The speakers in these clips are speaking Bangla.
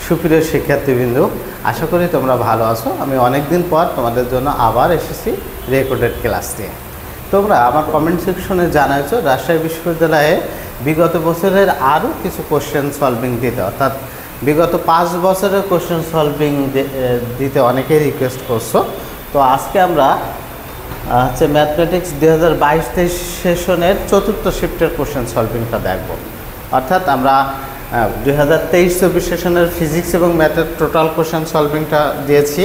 সুপ্রিয় শিক্ষার্থীবৃন্দ, আশা করি তোমরা ভালো আছো। আমি অনেক দিন পর তোমাদের জন্য আবার এসেছি রেকর্ডেড ক্লাস নিয়ে। তোমরা আমার কমেন্ট সেকশনে জানাইছো রাজশাহী বিশ্ববিদ্যালয়ে বিগত বছরের আরও কিছু কোশ্চেন সলভিং দিতে, অর্থাৎ বিগত 5 বছরের কোশ্চেন সলভিং দিতে অনেকেই রিকোয়েস্ট করছো। তো আজকে আমরা ম্যাথমেটিক্স 2022-23 সেশনের 4th শিফটের কোশ্চেন সলভিংটা দেখব। অর্থাৎ আমরা 2023-24 সেশনের ফিজিক্স এবং ম্যাথের টোটাল কোশ্চেন সলভিংটা দিয়েছি,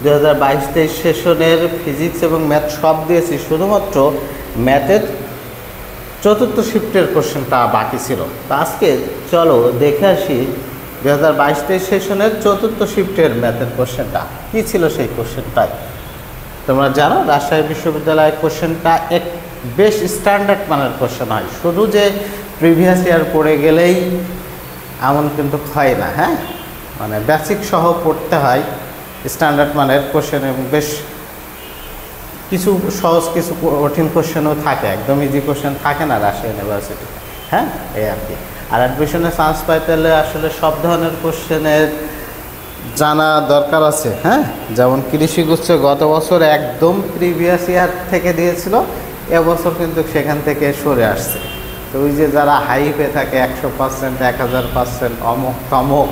2022-23 সেশনের ফিজিক্স এবং ম্যাথ সব দিয়েছি, শুধুমাত্র ম্যাথের 4th শিফটের কোশ্চেনটা বাকি ছিল। তো আজকে চলো দেখে আসি 2022-23 সেশনের 4th শিফটের ম্যাথের কোশ্চেনটা কী ছিল। সেই কোশ্চেনটাই তোমরা জানো, রাজশাহী বিশ্ববিদ্যালয়ের কোশ্চেনটা এক বেশ স্ট্যান্ডার্ড মানের কোশ্চেন হয়। শুধু যে প্রিভিয়াস ইয়ার পড়ে গেলেই এমন কিন্তু হয় না, হ্যাঁ, মানে বেসিক সহ পড়তে হয়। স্ট্যান্ডার্ড মানের কোশ্চেন এবং বেশ কিছু সহজ কিছু কঠিন কোশ্চেনও থাকে, একদম ইজি কোশ্চেন থাকে না রাজশাহী ইউনিভার্সিটি, হ্যাঁ, এই আর কি। আর অ্যাডমিশনে চান্স পাইতে হলে আসলে সব ধরনের কোশ্চেনের জানা দরকার আছে, হ্যাঁ। যেমন কৃষিগুচ্ছ গত বছর একদম প্রিভিয়াস ইয়ার থেকে দিয়েছিল, এবছর কিন্তু সেখান থেকে সরে আসছে। তো ওই যে যারা হাইপে থাকে 100%, 1000%, অমুক তমক,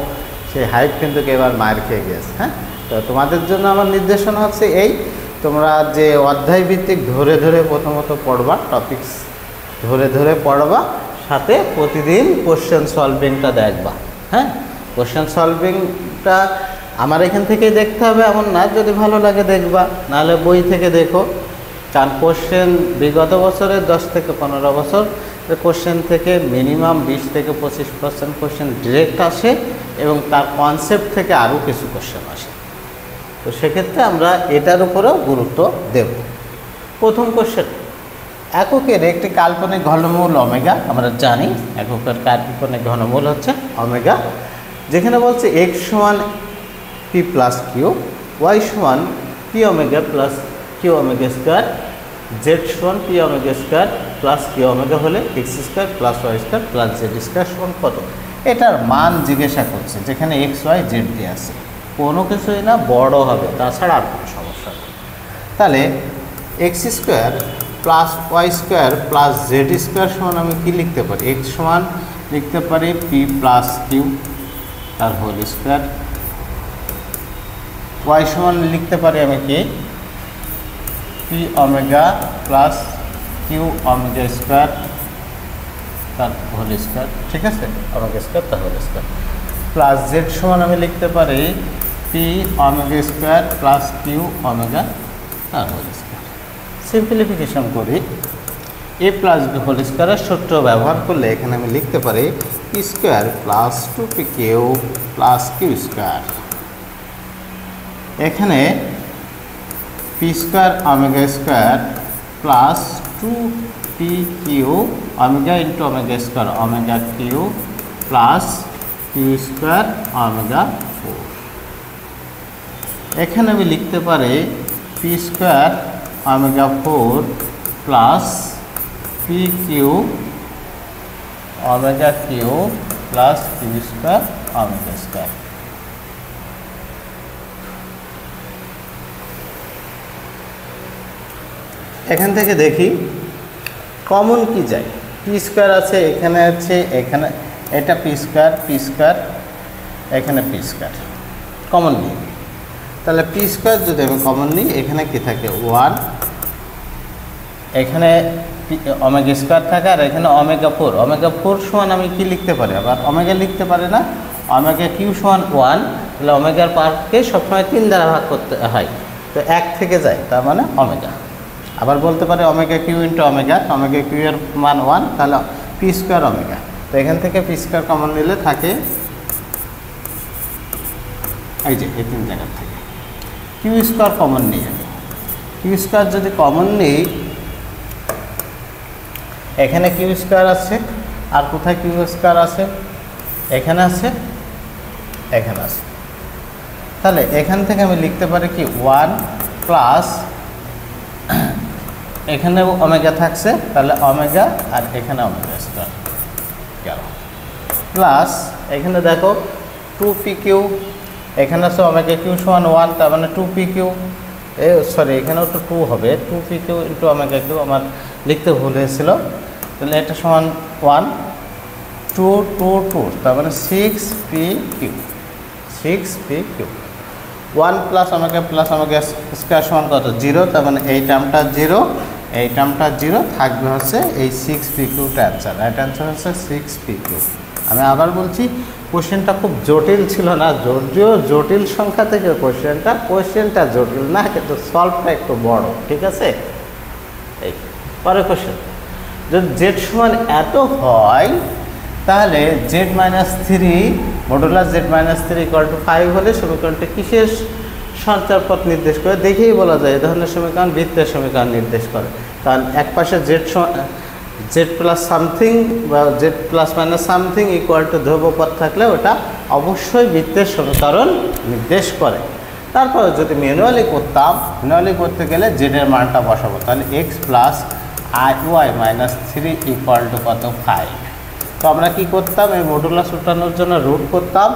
সেই হাইপ কিন্তু এবার মায়ের খেয়ে গেছে, হ্যাঁ। তো তোমাদের জন্য আমার নির্দেশনা হচ্ছে এই, তোমরা যে অধ্যায় ভিত্তিক ধরে ধরে প্রথমত পড়বা, টপিকস ধরে ধরে পড়বা, সাথে প্রতিদিন কোশ্চেন সলভিংটা দেখবা, হ্যাঁ। কোশ্চেন সলভিংটা আমার এখান থেকেই দেখতে হবে এমন না, যদি ভালো লাগে দেখবা, নাহলে বই থেকে দেখো। কারণ কোশ্চেন বিগত বছরের 10 থেকে 15 বছর কোশ্চেন থেকে মিনিমাম 20 থেকে 25% কোশ্চেন ডিরেক্ট আসে এবং তার কনসেপ্ট থেকে আরও কিছু কোশ্চেন আসে। তো সেক্ষেত্রে আমরা এটার উপরেও গুরুত্ব দেব। প্রথম কোশ্চেন, এককের একটি কাল্পনিক ঘনমূল ওমেগা। আমরা জানি এককের কাল্পনিক ঘনমূল হচ্ছে ওমেগা, যেখানে বলছে x সমান p প্লাস কিউ, y সমান p omega plus q omega square, z সমান p omega square plus q omega হলে x square plus y square plus z square সমান কত। এটার মান জিজ্ঞাসা করছে, যেখানে x y z দিয়ে আছে, কোনো কিছুই না, বড় হবে, তাছাড়া আর কোনো সমস্যা নেই। তাহলে x square plus y square plus z square সমান আমি কী লিখতে পারি? x সমান লিখতে পারি p প্লাস কিউ তার হোল স্কোয়ার, ওয়াই সমান লিখতে পারি আমি কি p omega plus q omega square তার হোল স্কোয়ার, ঠিক আছে, ওমেগা স্কোয়ার তার হোল স্কোয়ার, প্লাস জেড সমান আমি লিখতে পারি p omega square plus q omega তার হোল স্কোয়ার। সিম্পলিফিকেশন করি, a প্লাস বি হোল স্কোয়ারের সূত্র ব্যবহার করলে এখানে আমি লিখতে পারি p square plus 2pq plus q square. এখানে p square omega square plus 2pq omega into omega square omega q plus q square omega 4। এখানে আমি লিখতে পারি p square omega 4 plus pq omega q plus q square omega square. এখান থেকে দেখি কমন কি যায়। পি স্কোয়ার আছে, এখানে আছে, এখানে এটা পি স্কোয়ার, এখানে পি স্কোয়ার কমন নিই। তাহলে পি স্কোয়ার যদি আমি কমন নিই, এখানে কি থাকে 1, এখানে ওমেগা স্কোয়ার থাকে, আর এখানে ওমেগা 4। ওমেগা 4 সমান আমি কি লিখতে পারি? আবার ওমেগা লিখতে পারি না, ওমেগা কিউ সমান 1। তাহলে ওমেগার পার্টকে সবসময় 3 দ্বারা ভাগ করতে হয়, তো 1 থেকে যায়, তার মানে ওমেগা। আবার বলতে পারে omega q into omega, omega q এর মান 1, তাহলে পি স্কোয়ার ওমেগা। তো এখান থেকে পি স্কোয়ার কমন নিলে থাকে এই যে এই 3 জায়গার থেকে কিউ স্কোয়ার কমন নিয়ে যাবে। কিউ স্কোয়ার যদি কমন নিই, এখানে কিউ স্কোয়ার আছে, আর কোথায় কিউ স্কোয়ার আছে? এখানে আছে, এখানে আছে। তাহলে এখান থেকে আমি লিখতে পারি কি 1 প্লাস, এখানে ওমেগা থাকছে, তাহলে ওমেগা, আর এখানে ওমেগা স্কোয়ার গেল, প্লাস এখানে দেখো 2pq, এখানে আছে ওমেগা কিউ সমান 1, তার মানে 2pq, সরি এখানেও তো 2 হবে, 2pq ইন্টু ওমেগা কিউ, আমার লিখতে ভুল হয়েছিল। তাহলে এটা সমান 1 2 2 2, তার মানে 6pq, 6pq। 1 plus omega square সমান কত? 0, তার মানে এই টার্মটা 0, এই টার্মটা 0, থাকবে হচ্ছে এই 6pq অ্যান্সার। রাইট অ্যান্সার হচ্ছে 6pq। আমি আবার বলছি, কোশ্চেনটা খুব জটিল ছিল না, যদিও জটিল সংখ্যা থেকে কোশ্চেনটা জটিল না, কিন্তু সলভটা একটু বড়, ঠিক আছে। এই পরের কোশ্চেন, যদি জেড সমান এত হয় তাহলে Z minus 3 modulus Z minus 3 equal to 5 হলে সমীকরণটা কিসের সঞ্চারপথ নির্দেশ করে? দেখেই বলা যায় এই ধরনের সমীকরণ বৃত্তের সমীকরণ নির্দেশ করে। কারণ এক পাশে জেড প্লাস সামথিং বা Z plus minus something equal to ধ্রুবপদ থাকলে ওটা অবশ্যই বৃত্তের সমীকরণ নির্দেশ করে। তারপরে যদি ম্যানুয়ালি করতাম, ম্যানুয়ালি করতে গেলে জেডের মানটা বসাবো, তাহলে x plus I minus 3 equal to কত? 5। তো আমরা কী করতাম? এই মডুলাস উঠানোর জন্য রুট করতাম,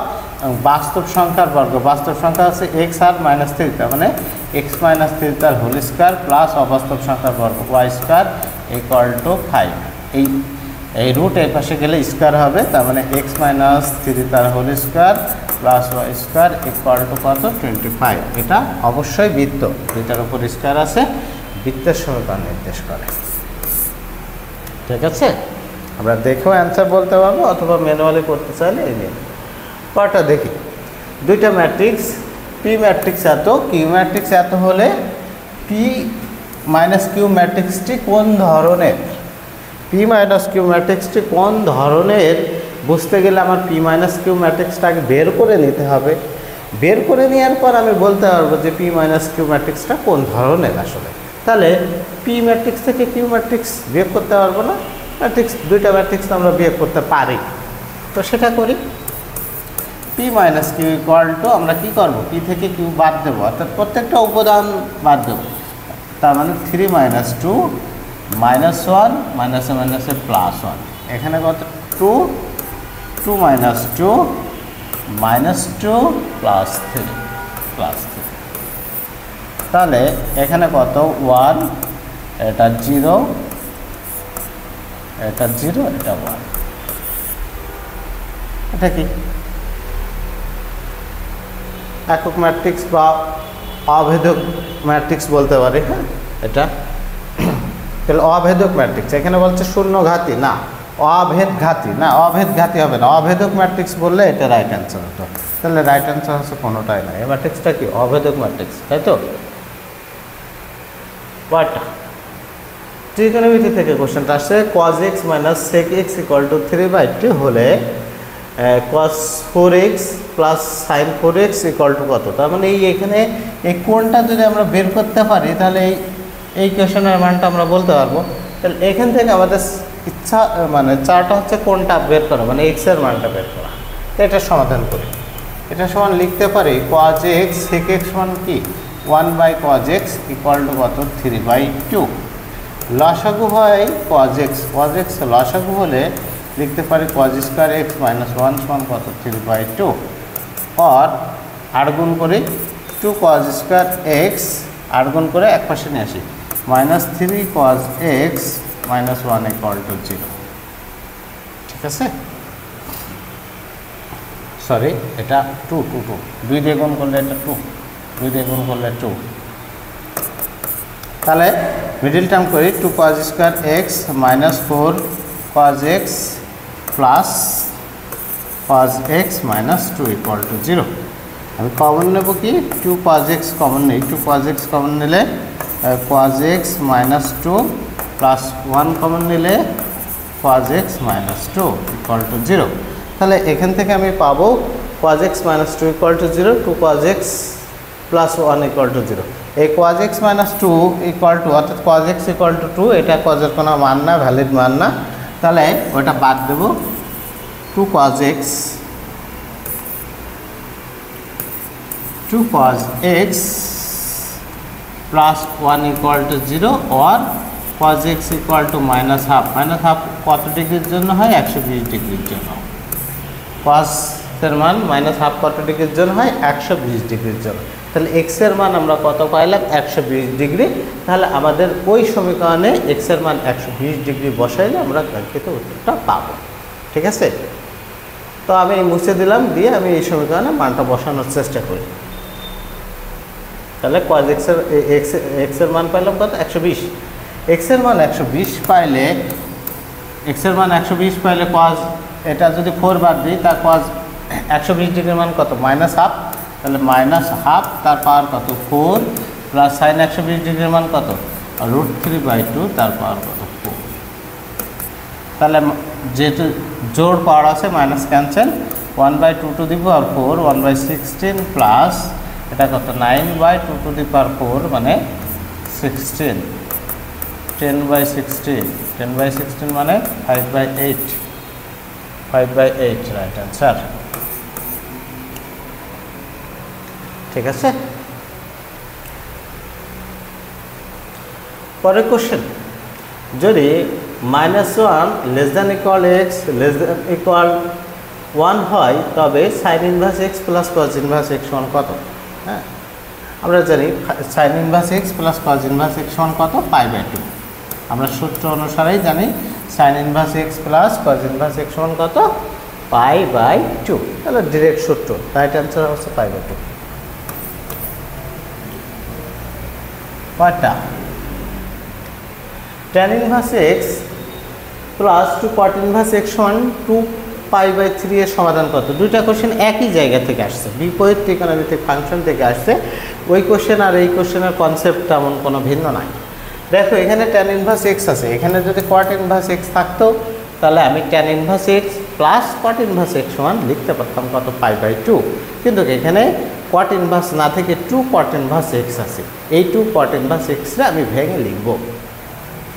বাস্তব সংখ্যার বর্গ, বাস্তব সংখ্যা আছে এক্স আর মাইনাস 3, তার মানে এক্স মাইনাস 3 তার হোল স্কোয়ার প্লাস অবাস্তব সংখ্যার বর্গ ওয়াই স্কোয়ার ইকুয়াল টু 5। এই রুট এই পাশে গেলে স্কোয়ার হবে, তার মানে এক্স মাইনাস 3 তার whole square plus y square equal to কত? 25। এটা অবশ্যই বৃত্ত, দুইটার উপর স্কোয়ার আছে, বৃত্তের সমীকরণ নির্দেশ করে। ঠিক আছে, আমরা দেখেও অ্যান্সার বলতে পারবো অথবা ম্যানুয়ালি করতে চাইলে এই নিয়ে কটা দেখি। দুইটা ম্যাট্রিক্স, পি ম্যাট্রিক্স এত, কিউ ম্যাট্রিক্স এত হলে পি মাইনাস কিউ ম্যাট্রিক্সটি কোন ধরনের? পি মাইনাস কিউ ম্যাট্রিক্সটি কোন ধরনের বুঝতে গেলে আমার পি মাইনাস কিউ ম্যাট্রিক্সটাকে বের করে নিতে হবে। বের করে নেওয়ার পর আমি বলতে পারবো যে পি মাইনাস কিউ ম্যাট্রিক্সটা কোন ধরনের আসলে। তাহলে পি ম্যাট্রিক্স থেকে কিউ ম্যাট্রিক্স বিয়োগ করতে পারবো না? দুইটা ম্যাট্রিক্স আমরা বিয়োগ করতে পারি, তো সেটা করি। P minus q equal to, আমরা কী করবো? পি থেকে কিউ বাদ দেবো, অর্থাৎ প্রত্যেকটা উপাদান বাদ দেবো, তার মানে 3 মাইনাস 2 মাইনাস 1 মাইনাসে মাইনাসে প্লাস 1, এখানে কত? 2 2 মাইনাস 2 মাইনাস 2 প্লাস 3 প্লাস 3, তাহলে এখানে কত? 1, এটা 0, এটা 0, এটা 1। এটা কি একক ম্যাট্রিক্স বা অভেদক ম্যাট্রিক্স বলতে পারি। হ্যাঁ, এটা তাহলে অভেদক ম্যাট্রিক্স। এখানে বলছে শূন্য ঘাতি না, অভেদ ঘাতি না, অভেদ ঘাতি হবে না, অভেদক ম্যাট্রিক্স বললে এটা রাইট অ্যান্সার হতো। তাহলে রাইট অ্যান্সার হচ্ছে কোনোটাই না, এই ম্যাট্রিক্সটা কি? অভেদক ম্যাট্রিক্স, তাই তো। কয়টা ত্রিকোণমিতি থেকে কোশ্চেনটা আসছে, cos x minus sec x equal to 3/2 হলে cos 4x plus sin 4x equal to কত? তার মানে এখানে এই কোণটা যদি আমরা বের করতে পারি তাহলে এই কোশ্চেনের মানটা আমরা বলতে পারবো। তাহলে এখান থেকে আমাদের ইচ্ছা মানে চারটা হচ্ছে কোণটা বের করা, মানে x এর মানটা বের করা। তো এটা সমাধান করি, এটা সমান লিখতে পারি cos x sec x সমান কি? 1/cos x ইকুয়াল টু কত? 3/2। লসাগু হয় cos x, cos x লসাগু হলে লিখতে পারি cos স্কোয়ার x মাইনাস 1 সমান কত? 3/2। আর আট গুণ করি 2 cos স্কোয়ার x, আট গুণ করে এক পাশে নিয়ে আসি, minus 3 cos x minus 1 equal two 0। ঠিক আছে, সরি এটা 2 2 2, 2 দিয়ে গুণ করলে এটা 2, 2 দিয়ে গুণ করলে 2। তাহলে মিডিল টার্ম করি 2 cos square x minus 4 cos x plus cos x minus 2 equal to 0। আমি কমন নেব কি? 2 cos x কমন নেই, 2 cos x কমন নিলে cos x minus 2 plus 1 common নিলে cos x minus 2 equal to 0। তাহলে এখান থেকে আমি পাবো cos x minus 2 equal to 0, 2 cos x plus 1 equal two 0। এই cos x minus 2 equal to, অর্থাৎ cos x ইকুয়াল টু 2, এটা cos এর কোনো মান না, ভ্যালিড মান না। তাহলে ওটা বাদ দেব, 2 cos x plus 1 equal two 0 or cos x equal to minus half. Minus half কত ডিগ্রির জন্য হয়? 120 ডিগ্রির জন্য। cos এর মান মাইনাস হাফ কত ডিগ্রির জন্য হয় 120 ডিগ্রির জন্য। তাহলে এক্স এর মান আমরা কত পাইলাম 120 ডিগ্রি। তাহলে আমাদের ওই সমীকরণে এক্স এর মান 120 ডিগ্রি বসাইলে আমরা কাঙ্ক্ষিত উত্তরটা পাবো। ঠিক আছে, তো আমি মুছে দিলাম, দিয়ে আমি এই সমীকরণে মানটা বসানোর চেষ্টা করি। তাহলে কজ এক্স এর মান পাইলাম কত 120। এক্স এর মান 120 পাইলে কজ এটা যদি 4 বাদ দিই তার কজ 120 ডিগ্রির মান কত মাইনাস হাফ। তাহলে মাইনাস হাফ তার পাওয়ার কত 4 প্লাস সাইন 120 ডিগ্রির মান কত √3/2 তার পাওয়ার কত 4। তাহলে যেহেতু জোড় পাওয়ার আছে minus cancel, 1/2 two the power 4 1/16 plus এটা কত 9/2 টু দি পাওয়ার 4 মানে 16 10/16 মানে 5/8 রাইট অ্যান্সার। ঠিক আছে, পরের কোশ্চেন, যদি -1 less than equal x less than equal 1 হয় তবে sign inverse x plus cos inverse x সমান কত? হ্যাঁ, আমরা জানি sign inverse x plus cos inverse x সমান কত π/2। আমরা সূত্র অনুসারেই জানি sign inverse x plus cos inverse x সমান কত π/2। তাহলে ডিরেক্ট সূত্র, রাইট অ্যান্সার হচ্ছে π/2। কয়টা tan inverse x plus 2 cot inverse x সমান 2π/3 এর সমাধান কত? দুইটা কোশ্চেন একই জায়গা থেকে আসছে, বিপরীত ত্রিকোণমিতিক ফাংশন থেকে আসছে। ওই কোশ্চেন আর এই কোশ্চেনের কনসেপ্ট তেমন কোনো ভিন্ন নাই। দেখো এখানে tan ইনভার্স এক্স আছে, এখানে যদি cot ইনভার্স এক্স থাকতো তাহলে আমি tan inverse x plus cot inverse x সমান লিখতে পারতাম কত π/2। কিন্তু এখানে cot ইনভার্স না থেকে 2 cot ইনভার্স এক্স আছে, এই 2 cot ইনভার্স এক্সটা আমি ভেঙে লিখব।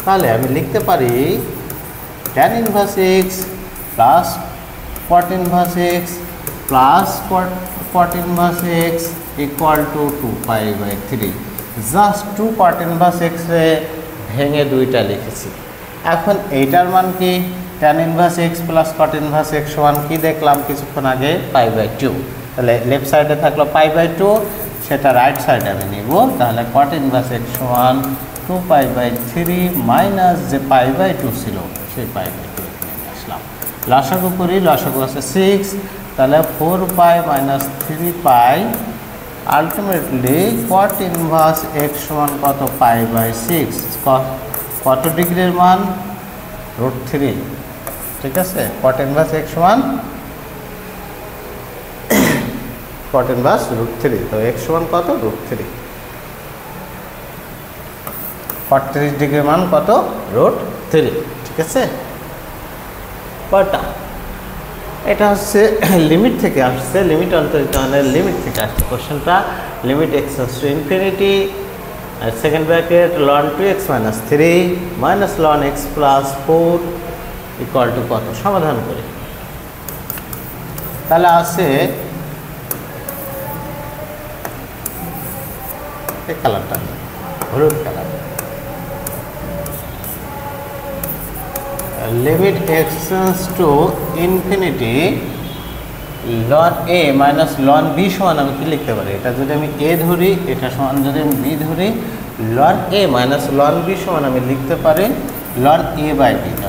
তাহলে আমি লিখতে পারি tan inverse x plus cot inverse x plus cot inverse x equal to 2π/3। Just 2 cot inverse x রে ভেঙে দুইটা লিখেছি। এখন এইটার মান কি tan inverse x plus cot inverse x সমান কি দেখলাম কিছুক্ষণ আগে π/2। তাহলে লেফট সাইডে থাকলো π/2, সেটা রাইট সাইডে আমি নিব। তাহলে cot ইনভার্স এক্স সমান 2π/3 মাইনাস যে π/2 ছিল সেই π/2 নিয়ে আসলাম। লসাগু করি, লসাগু আছে 6, তাহলে 4π minus 3π ultimately cot inverse x সমান কত π/6। কত ডিগ্রির মান √3। ঠিক আছে, cot ইনভার্স এক্স সমান cot ইনভার্স √3। তো এক্স সমান কত √3, 30 ডিগ্রির মান কত √3। ঠিক আছে, কয়টা? এটা হচ্ছে লিমিট থেকে আসছে, লিমিট অন্তরিকরণের লিমিট থেকে আসছে কোশ্চেনটা। লিমিট x → ইনফিনিটি আর second bracket ln 2x - 3 minus ln x plus 4 equal to কত? সমাধান করি। তাহলে আছে এই কালারটা, হলুদ colour. Limit x → infinity ln a minus ln b সমান আমি কি লিখতে পারি? এটা যদি আমি a ধরি, এটা সমান যদি আমি b ধরি, ln a minus ln b সমান আমি লিখতে পারি ln a/b,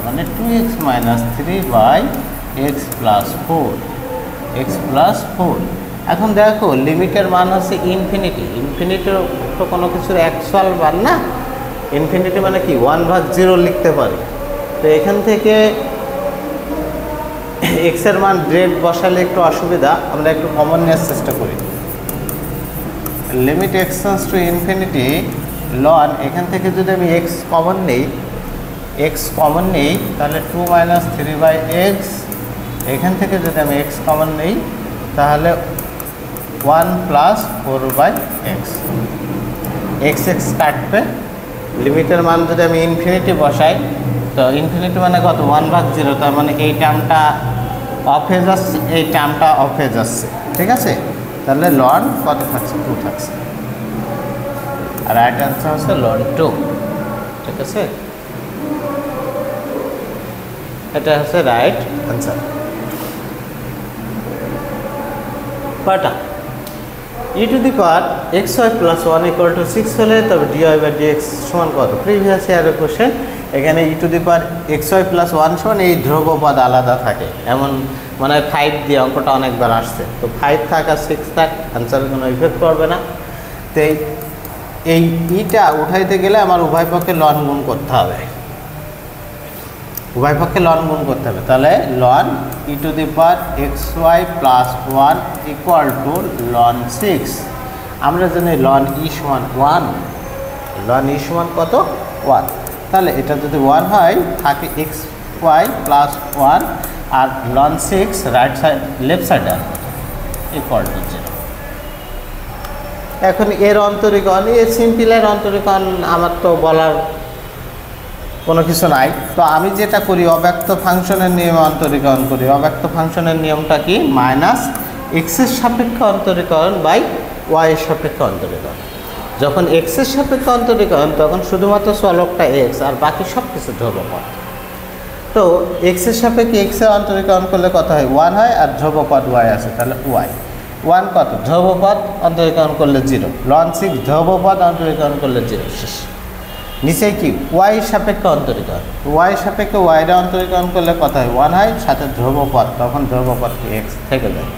মানে 2x - 3/x প্লাস 4। এখন দেখো লিমিটের মান হচ্ছে ইনফিনিটি। ইনফিনিটির তো কোনো কিছুর অ্যাকচুয়াল মান না, ইনফিনিটি মানে কি 1/0 লিখতে পারি। তো এখান থেকে এক্স এর মান ডিরেক্ট বসালে একটু অসুবিধা, আমরা একটু কমন নেওয়ার চেষ্টা করি। লিমিট x → ইনফিনিটি ln, এখান থেকে যদি আমি x কমন নেই তাহলে 2 - 3/x, এখান থেকে যদি আমি x কমন নেই তাহলে 1 + 4/x, x কাটবে। লিমিটের মান যদি আমি ইনফিনিটি বসাই, তো ইনফিনিটি মানে কত 1/0, তার মানে এই টার্মটা অফ হয়ে যাচ্ছে, এই টার্মটা অফ হয়ে যাচ্ছে। ঠিক আছে, তাহলে ln কত থাকছে 2 থাকছে, আর রাইট অ্যান্সার হচ্ছে ln 2। ঠিক আছে, এটা হচ্ছে রাইট অ্যান্সার। কয়টা e two the power xy plus 1 equal two 6 হলে তবে dy বাই dx সমান কত? প্রিভিয়াস ইয়ারের কোশ্চেন। এখানে e two the power xy plus 1 সমান এই ধ্রুবপদ আলাদা থাকে, এমন মানে 5 দিয়ে অঙ্কটা অনেকবার আসছে। তো 5 থাক আর 6 থাক, আনসারের কোনো ইফেক্ট পড়বে না। তো এই ইটা উঠাইতে গেলে আমার উভয় পক্ষে লন গুণ করতে হবে, উভয় পক্ষে লন গুণ করতে হবে। তাহলে লন e to the power xy plus 1 equal to লন 6। আমরা জানি লন ই সমান 1, লন ই সমান কত? 1। তাহলে এটা যদি 1 হয় থাকে xy প্লাস 1 আর লন 6 রাইট সাইড লেফট সাইডে ইকুয়াল টু 0। এখন এর অন্তরীকরণ, এই সিম্পলের অন্তরীকরণ আমার তো বলার কোনো কিছু নাই। তো আমি যেটা করি অব্যক্ত ফাংশনের নিয়মে অন্তরীকরণ করি। অব্যক্ত ফাংশনের নিয়মটা কি? মাইনাস এক্সের সাপেক্ষে অন্তরীকরণ বাই ওয়াইয়ের সাপেক্ষে অন্তরীকরণ। যখন এক্সের সাপেক্ষে অন্তরীকরণ তখন শুধুমাত্র চলকটা এক্স আর বাকি সব কিছু ধ্রুবপদ। তো এক্সের সাপেক্ষে এক্সের অন্তরীকরণ করলে কত হয়? 1 হয়, আর ধ্রুবপদ ওয়াই আছে, তাহলে ওয়াই 1 কত? ধ্রুবপদ অন্তরীকরণ করলে 0, লন 6 ধ্রুবপদ অন্তরীকরণ করলে 0 শেষ। নিচে কি? ওয়াই সাপেক্ষে অন্তরীকরণ, ওয়াই সাপেক্ষে ওয়াইটা অন্তরীকরণ করলে কত হয়? 1 হয়, সাথে ধ্রুবপদ, তখন ধ্রুবপদ কি? এক্স থেকে যায়।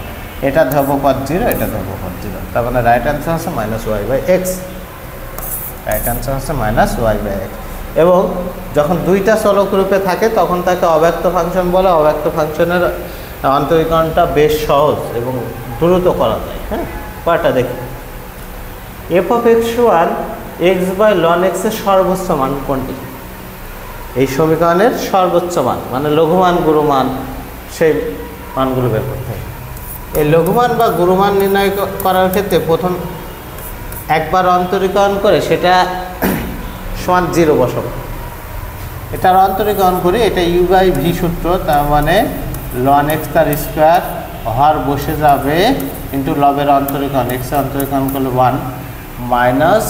এটা ধ্রুবপদ 0, এটা ধ্রুবপদ 0, তার মানে রাইট অ্যান্সার হচ্ছে minus y by x. Right answer হচ্ছে মাইনাস ওয়াই বাই এক্স। এবং যখন দুইটা চলক রূপে থাকে তখন তাকে অব্যক্ত ফাংশন বলে। অব্যক্ত ফাংশনের অন্তরীকরণটা বেশ সহজ এবং দ্রুত করা যায়। হ্যাঁ, কয়টা দেখি। F of x1 x by লন এক্সের সর্বোচ্চ মান কোনটি? এই সমীকরণের সর্বোচ্চ মান মানে লঘুমান গুরুমান, সেই মানগুলো বের করতে হবে। এই লঘুমান বা গুরুমান নির্ণয় করার ক্ষেত্রে প্রথম একবার অন্তরীকরণ করে সেটা সমান 0 বসাবো। এটার অন্তরীকরণ করে এটা ইউ বাই ভি সূত্র, তার মানে লন এক্স তার স্কোয়ার হর বসে যাবে ইন্টু লবের অন্তরীকরণ, এক্সের অন্তরীকরণ করলে 1 মাইনাস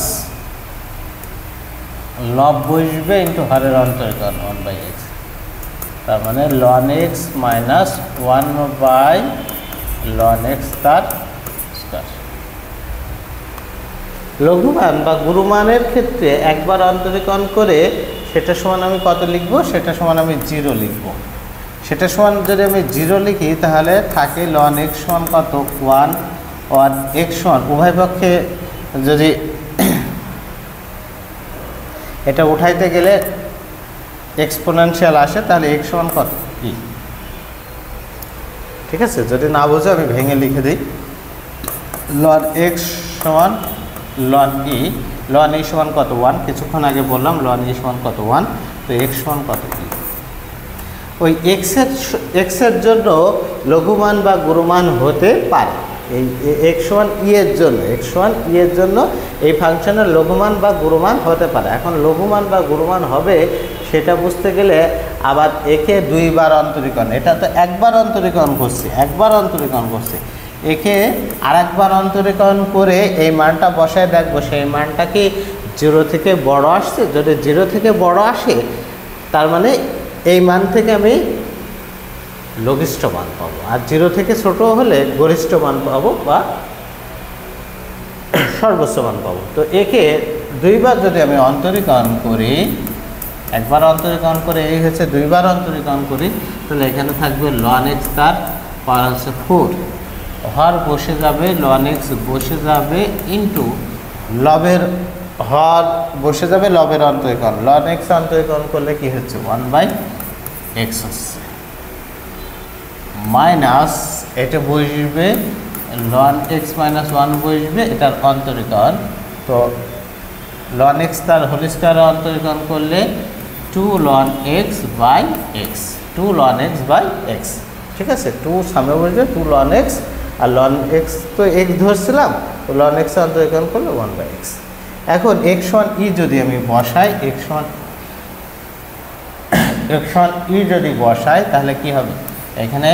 লব বসবে ইন্টু হরের অন্তরীকরণ 1 বাই এক্স, তার মানে লন এক্স মাইনাস 1 বাই লন এক্স তার স্কোয়ার। লঘুমান বা গুরুমানের ক্ষেত্রে একবার অন্তরীকরণ করে সেটা সমান আমি কত লিখব? সেটা সমান আমি 0 লিখব। সেটা সমান যদি আমি 0 লিখি তাহলে থাকে লন এক্স সমান কত? 1 আর এক্স সমান উভয় পক্ষে যদি এটা উঠাইতে গেলে এক্সপোনেনশিয়াল আসে তাহলে এক্স সমান কত? ই। ঠিক আছে, যদি না বোঝো আমি ভেঙে লিখে দিই। লন এক্স সমান লন ই, লন ই সমান কত? 1। কিছুক্ষণ আগে বললাম লন ই সমান কত? 1। তো এক্স সমান কত? ই। ওই এক্সের জন্য লঘুমান বা গুরুমান হতে পারে। এই এক্স সমান ই এর জন্য, এক্স সমান ই এর জন্য এই ফাংশনের লঘুমান বা গুরুমান হতে পারে। এখন লঘুমান বা গুরুমান হবে সেটা বুঝতে গেলে আবার একে 2 বার অন্তরীকরণ, এটা তো একবার অন্তরীকরণ করছি, একবার অন্তরীকরণ করছি, একে আরেকবার অন্তরীকরণ করে এই মানটা বসায় দেখবো সেই মানটা কি 0 থেকে বড় আসছে। যদি 0 থেকে বড় আসে তার মানে এই মান থেকে আমি লঘিষ্ঠ মান পাবো, আর 0 থেকে ছোট হলে গরিষ্ঠ মান পাবো বা সর্বোচ্চ মান পাবো। তো একে 2 বার যদি আমি অন্তরীকরণ করি, একবার অন্তরীকরণ করে এই হচ্ছে 2 বার অন্তরীকরণ করি, তাহলে এখানে থাকবে লন এক্স তার পাওয়ার হচ্ছে 4, হর বসে যাবে লন এক্স বসে যাবে ইন্টু লবের হর বসে যাবে লবের অন্তরীকরণ, লন এক্স অন্তরীকরণ করলে কি হচ্ছে 1 বাই এক্স হচ্ছে মাইনাস এটা বসবে লন এক্স মাইনাস 1 বসবে এটার অন্তরীকরণ। তো লন এক্স তার হোল স্কয়ারের অন্তরীকরণ করলে 2 লন এক্স বাই এক্স, 2 লন এক্স বাই এক্স। ঠিক আছে, 2 সামনে বসবে 2 লন এক্স, আর লন এক্স তো এক্স ধরছিলাম, তো লন এক্স অন্তরীকরণ করলে 1 বাই এক্স। এখন এক্স সমান ই যদি আমি বসাই, এক্স সমান ই যদি বসাই তাহলে কি হবে? এখানে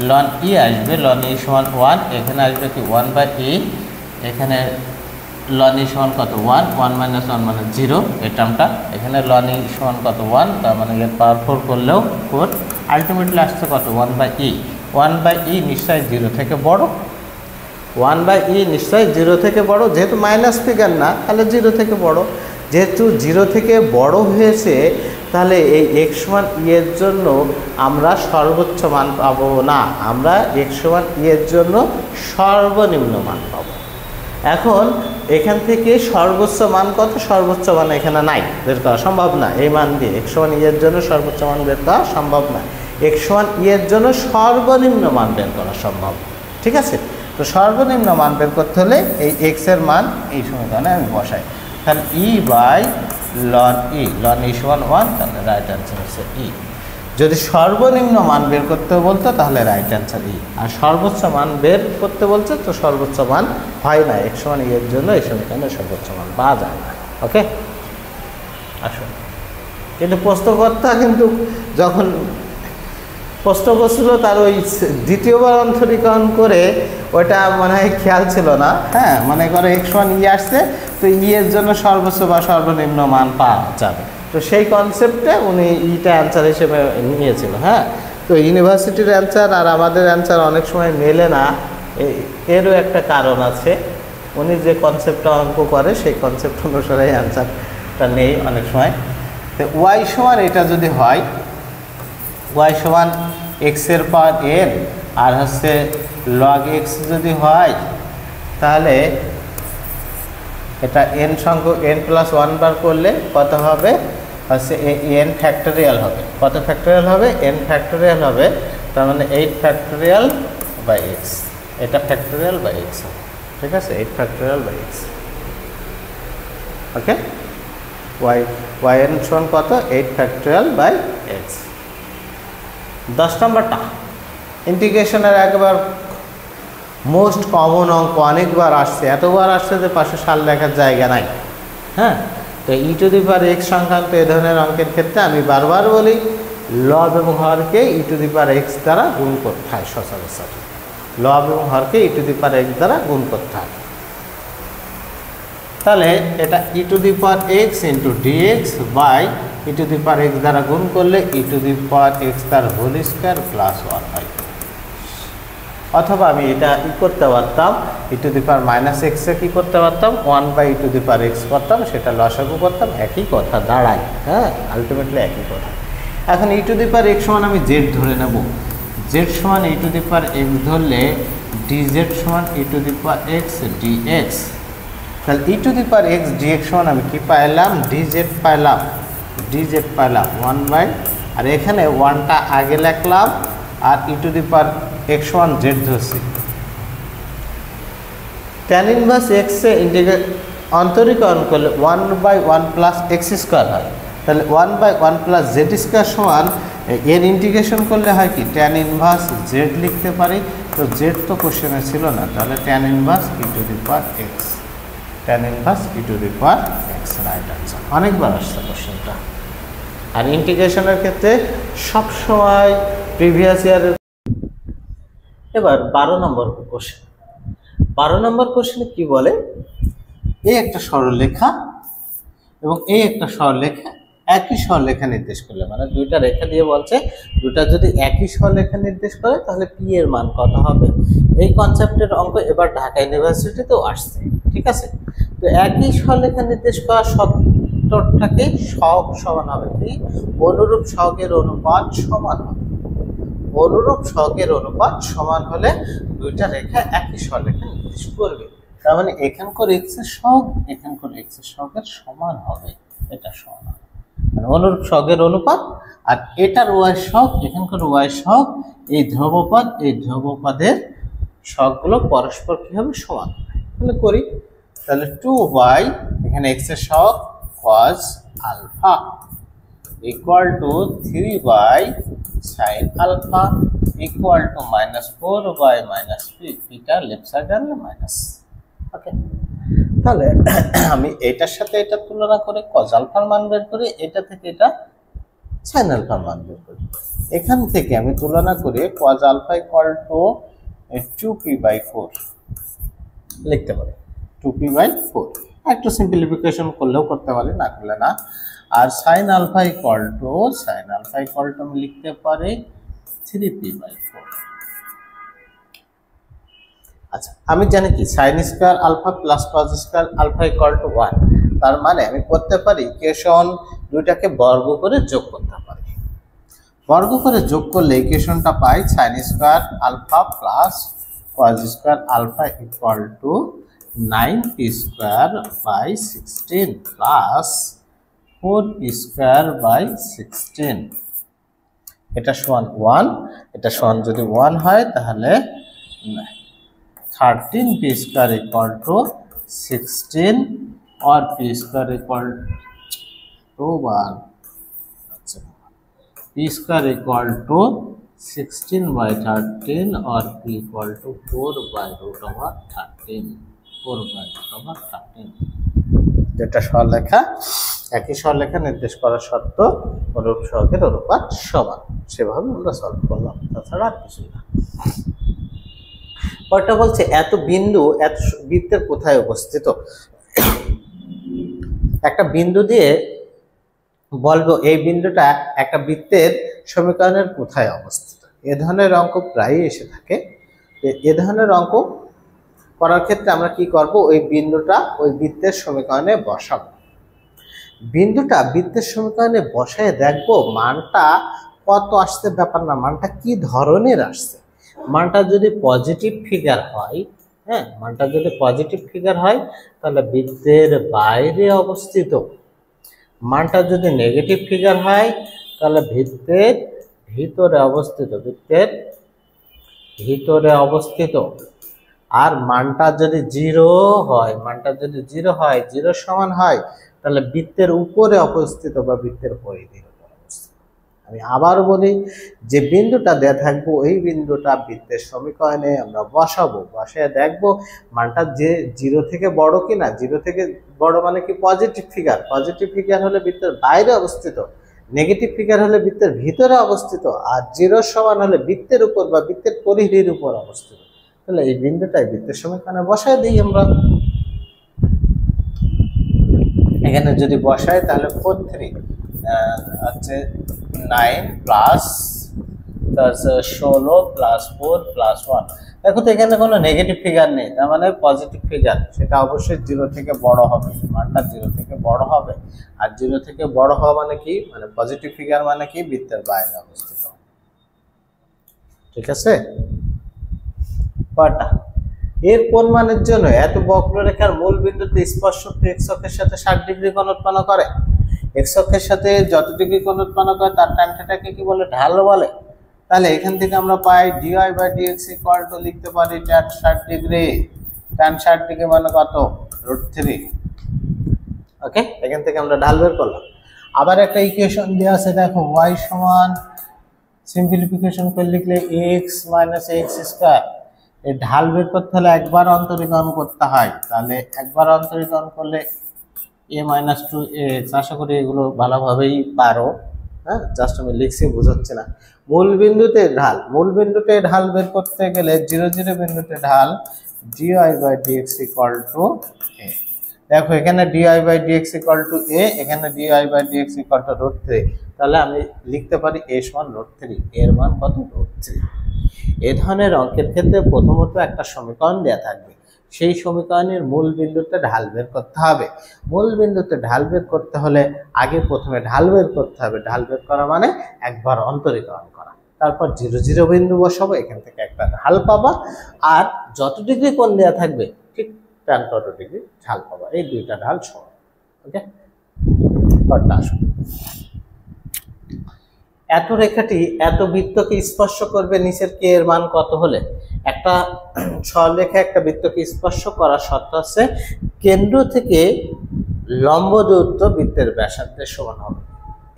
লন ই আসবে, লন ই সমান 1, এখানে আসবে কি 1 বাই ই, এখানে লন ই সমান কত? 1, 1 মাইনাস 1 মানে 0 এই টার্মটা, এখানে লন ই সমান কত? 1, তার মানে এর পাওয়ার 4 করলেও 4, আলটিমেটলি আসছে কত? 1 বাই ই। 1 বাই ই নিশ্চয়ই 0 থেকে বড়, 1/e নিশ্চয়ই 0 থেকে বড়, যেহেতু মাইনাস ফিগার না তাহলে 0 থেকে বড়, যেহেতু 0 থেকে বড় হয়েছে তাহলে এই x সমান e এর জন্য আমরা সর্বোচ্চ মান পাবো না, আমরা x সমান e এর জন্য সর্বনিম্ন মান পাবো। এখন এখান থেকে সর্বোচ্চ মান কত, সর্বোচ্চ মান এখানে নাই, বের করা সম্ভব না। এই মান দিয়ে x সমান e এর জন্য সর্বোচ্চ মান বের করা সম্ভব না, x সমান e এর জন্য সর্বনিম্ন মান বের করা সম্ভব। ঠিক আছে, তো সর্বনিম্ন মান বের করতে হলে এই x এর মান এই সমীকরণে আমি বসাই, তাহলে e by ln e, ln e সমান 1, তাহলে রাইট অ্যান্সার হচ্ছে e। যদি সর্বনিম্ন মান বের করতে বলতো তাহলে রাইট অ্যান্সার ই, আর সর্বোচ্চ মান বের করতে বলছে তো সর্বোচ্চ মান হয় না, x সমান e এর জন্য এই সমীকরণে সর্বোচ্চ মান পাওয়া যায় না। ওকে, আসুন। কিন্তু প্রশ্নকর্তা কিন্তু যখন প্রশ্ন করছিল তার ওই দ্বিতীয়বার অন্তরীকরণ করে ওটা মনে হয় খেয়াল ছিল না। হ্যাঁ, মনে করো x সমান e আসছে, তো e এর জন্য সর্বোচ্চ বা সর্বনিম্ন মান পাওয়া যাবে, তো সেই কনসেপ্টে উনি ইটা অ্যান্সার হিসেবে নিয়েছিল। হ্যাঁ, তো ইউনিভার্সিটির অ্যান্সার আর আমাদের অ্যান্সার অনেক সময় মেলে না, এরও একটা কারণ আছে, উনি যে কনসেপ্টটা অঙ্ক করে সেই কনসেপ্ট অনুসারে অ্যান্সারটা নেই অনেক সময়। তো y সমান এটা যদি হয়, y সমান x এর পাওয়ার n আর হচ্ছে log x যদি হয়, তাহলে এটা n সংখ্যক n প্লাস 1 বার করলে কত হবে, হচ্ছে n ফ্যাক্টোরিয়াল হবে। কত ফ্যাক্টোরিয়াল হবে, n ফ্যাক্টোরিয়াল হবে, তার মানে 8 ফ্যাক্টোরিয়াল বাই x, এটা ফ্যাক্টোরিয়াল বাই x। ঠিক আছে, 8 factorial by x। Okay, yn সমান কত, 8 ফ্যাক্টোরিয়াল বাই x। 10 নম্বরটা ইন্টিগ্রেশনের একবার মোস্ট কমন অঙ্ক, অনেকবার আসছে, এতবার আসছে যে পাশে সাল লেখার জায়গা নাই। হ্যাঁ, তো e⁻x সংক্রান্ত এ ধরনের অঙ্কের ক্ষেত্রে আমি বারবার বলি লব এবং হরকে e⁻x দ্বারা গুণ করতে হয়, সচরাচর লব এবং হরকে e⁻x দ্বারা গুণ করতে হয়। তাহলে এটা e⁻x into dx by e⁻x দ্বারা গুণ করলে e⁻x তার হোল স্কোয়ার প্লাস 1 হয়। অথবা আমি এটা ই করতে পারতাম, e⁻−x এ কী করতে পারতাম, 1/e⁻x করতাম, সেটা লসাগু করতাম, একই কথা দাঁড়ায়। হ্যাঁ, আলটিমেটলি একই কথা। এখন e⁻x সমান আমি z ধরে নেব, z সমান e⁻x ধরলে dz সমান e⁻x dx, তাহলে e⁻x dx সমান আমি কি পাইলাম, dz পাইলাম, 1 আর এখানে 1টা আগে লিখলাম আর e⁻x সমান z ধরছি। tan ইনভার্স x এ অন্তরীকরণ করলে 1/1 প্লাস x স্কোয়ার হয়, তাহলে 1/1 প্লাস z স্কোয়ার সমান এর ইন্টিগ্রেশন করলে হয় কি, tan ইনভার্স z লিখতে পারি, তো z তো কোশ্চেনে ছিল না, তাহলে tan inverse e⁻x, tan inverse e⁻x right answer. অনেকবার আসছে কোশ্চেনটা, আর ইন্টিগ্রেশনের ক্ষেত্রে সবসময় প্রিভিয়াস ইয়ারের। এবার 12 নম্বর কোশ্চেন। 12 নম্বর কোশ্চেনে কি বলে, এই একটা সরলরেখা এবং এই একটা সরলরেখা একই সরলরেখা নির্দেশ করলে, মানে দুইটা রেখা দিয়ে বলছে দুটা যদি একই সরলরেখা নির্দেশ করে তাহলে পি এর মান কত হবে। এই কনসেপ্টের অঙ্ক এবার ঢাকা ইউনিভার্সিটিতেও আসছে। ঠিক আছে, তো একই সরলরেখা নির্দেশ করা শর্তটাকে সহগ সমান হবে কি, অনুরূপ সহগের অনুপাত সমান হবে। অনুরূপ সহগের অনুপাত সমান হলে দুইটা রেখা একই সরলরেখা নির্দেশ করবে, তার মানে এখানকার x এর সহগ এখানকার x এর সহগের সমান হবে, এটা সমান হবে, মানে অনুরূপ সহগের অনুপাত, আর এটার y সহগ এখানকার y সহগ, এই ধ্রুবপদ এই ধ্রুবপদের সহগগুলো পরস্পর কি হবে, সমান হবে। তাহলে করি, তাহলে 2y এখানে x এর সহগ cos alpha equal to 3y sin alpha equal to -4y - p, এটা লেফট সাইড আর মাইনাস। ওকে, তাহলে আমি এটার সাথে এটা তুলনা করে cos আলফার মান বের করি, এটা থেকে এটা sin আলফার মান বের করি। এখান থেকে আমি তুলনা করে cos alpha equal to 2p/4 লিখতে পারি, 2p/4। একটু সিম্পলিফিকেশন করলেও করতে পারি, না করলে না। আর sin আলফা ইকুয়াল টু আমি লিখতে পারি 3p/4। আচ্ছা, আমি জানি কি sine square alpha plus cos square alpha equal to 1, তার মানে আমি করতে পারি ইকুয়েশন দুইটাকে বর্গ করে যোগ করতে পারি। বর্গ করে যোগ করলে ইকুয়েশনটা পাই sine square alpha plus cos square alpha equal to 9p square by 16 plus 4p square by 16। এটা সমান 1, এটা সমান যদি 1 হয় তাহলে 13p স্কয়ার ইকুয়াল টু 16 और p square equal to p square equal to 16/13 और p इक्वल टू 4/√13 4/√13। যেটা সরলরেখা একই সরলরেখা নির্দেশ করা সত্ত্বেও অনুরূপ সহগের অনুপাত সমান, সেভাবে আমরা সলভ করলাম, তাছাড়া আর কিছু না। পরটা বলছে এত বিন্দু এত বৃত্তের কোথায় অবস্থিত। একটা বিন্দু দিয়ে বলবো এই বিন্দুটা একটা বৃত্তের সমীকরণের কোথায় অবস্থিত। এ ধরনের অঙ্ক প্রায়ই এসে থাকে। এ ধরনের অঙ্ক করার ক্ষেত্রে আমরা কি করব, ওই বিন্দুটা ওই বৃত্তের সমীকরণে বসাবো। বিন্দুটা বৃত্তের সমীকরণে বসায় দেখবো মানটা কত আসছে, ব্যাপার না, মানটা কি ধরনের আসছে। মানটা যদি পজিটিভ ফিগার হয়, হ্যাঁ, মানটা যদি পজিটিভ ফিগার হয় তাহলে বৃত্তের বাইরে অবস্থিত। মানটা যদি নেগেটিভ ফিগার হয় তাহলে বৃত্তের ভিতরে অবস্থিত, বৃত্তের ভিতরে অবস্থিত। আর মানটা যদি জিরো হয়, মানটা যদি জিরো হয়, জিরো সমান হয়, তাহলে বৃত্তের উপরে অবস্থিত বা বৃত্তের পরিধির উপর অবস্থিত। আমি আবার বলি, যে বিন্দুটা দেয়া থাকবো ওই বিন্দুটা বৃত্তের সমীকরণে আমরা বসাবো, বসিয়ে দেখবো মানটা যে জিরো থেকে বড় কিনা। জিরো থেকে বড় মানে কি পজিটিভ ফিগার, পজিটিভ ফিগার হলে বৃত্তের বাইরে অবস্থিত, নেগেটিভ ফিগার হলে বৃত্তের ভিতরে অবস্থিত, আর জিরো সমান হলে বৃত্তের উপর বা বৃত্তের পরিধির উপর অবস্থিত। তাহলে এই বিন্দুটাই বৃত্তের সমীকরণে বসায় দিই আমরা। এখানে যদি বসাই তাহলে 4/3 হচ্ছে 9 প্লাস 16 প্লাস 4 প্লাস 1। দেখো তো এখানে কোনো নেগেটিভ ফিগার নেই, তার মানে পজিটিভ ফিগার, সেটা অবশ্যই জিরো থেকে বড় হবে, মানটা জিরো থেকে বড় হবে। আর জিরো থেকে বড় হওয়া মানে কি, মানে পজিটিভ ফিগার মানে কি বৃত্তের বাইরে অবস্থিত। ঠিক আছে, কয়টা এর কোন মানের জন্য এত বক্ররেখার মূল বিন্দুতে স্পর্শক এক্স অক্ষের সাথে 60 ডিগ্রি কোণ উৎপন্ন করে। এক্স অক্ষের সাথে যত ডিগ্রি কোণ উৎপন্ন করে তার tan থিটাকে কি বলে, ঢাল বলে। তাহলে এখান থেকে আমরা পাই dy/dx ইকুয়াল টু লিখতে পারি tan 60 ডিগ্রি। tan 60 ডিগ্রি মানে কত, √3। ওকে, এখান থেকে আমরা ঢাল বের করলাম। আবার একটা ইকুয়েশন দেওয়া আছে, দেখো y সমান সিম্পলিফিকেশন করে লিখলে x - x স্কয়ার। এই ঢাল বের করতে হলে একবার অন্তরীকরণ করতে হয়, তাহলে একবার অন্তরীকরণ করলে a - 2x। আশা করি এগুলো ভালোভাবেই পারো, হ্যাঁ, জাস্ট আমি লিখছি বোঝাচ্ছি না। মূল বিন্দুতে ঢাল, মূল বিন্দুতে ঢাল বের করতে গেলে 0 0 বিন্দুতে ঢাল dy/dx ইকুয়াল টু a। দেখো এখানে dy/dx ইকুয়াল টু a, এখানে dy/dx ইকুয়াল টু √3। তাহলে আমি লিখতে পারি a সমান √3, এর মান কত, √3। এই ধরনের অঙ্কের ক্ষেত্রে প্রথমত একটা সমীকরণ দেয়া থাকবে, সেই সমীকরণের মূল বিন্দুতে ঢাল বের করতে হবে। মূল বিন্দুতে ঢাল বের করতে হলে আগে প্রথমে ঢাল বের করতে হবে। ঢাল বের করা মানে একবার অন্তরীকরণ করা, তারপর 0 0 বিন্দু বসাবো, এখান থেকে একটা ঢাল পাবা। আর যত ডিগ্রি কোণ দেওয়া থাকবে ঠিক tan তত ডিগ্রি ঢাল পাবা। এই দুইটা ঢাল সমান। ওকে, পরটা আসুন। এত রেখাটি এত বৃত্তকে স্পর্শ করবে নিচের কে এর মান কত হলে। একটা সরলরেখা একটা বৃত্তকে স্পর্শ করার শর্ত আছে কেন্দ্র থেকে লম্ব দূরত্ব বৃত্তের ব্যাসার্ধের সমান হবে।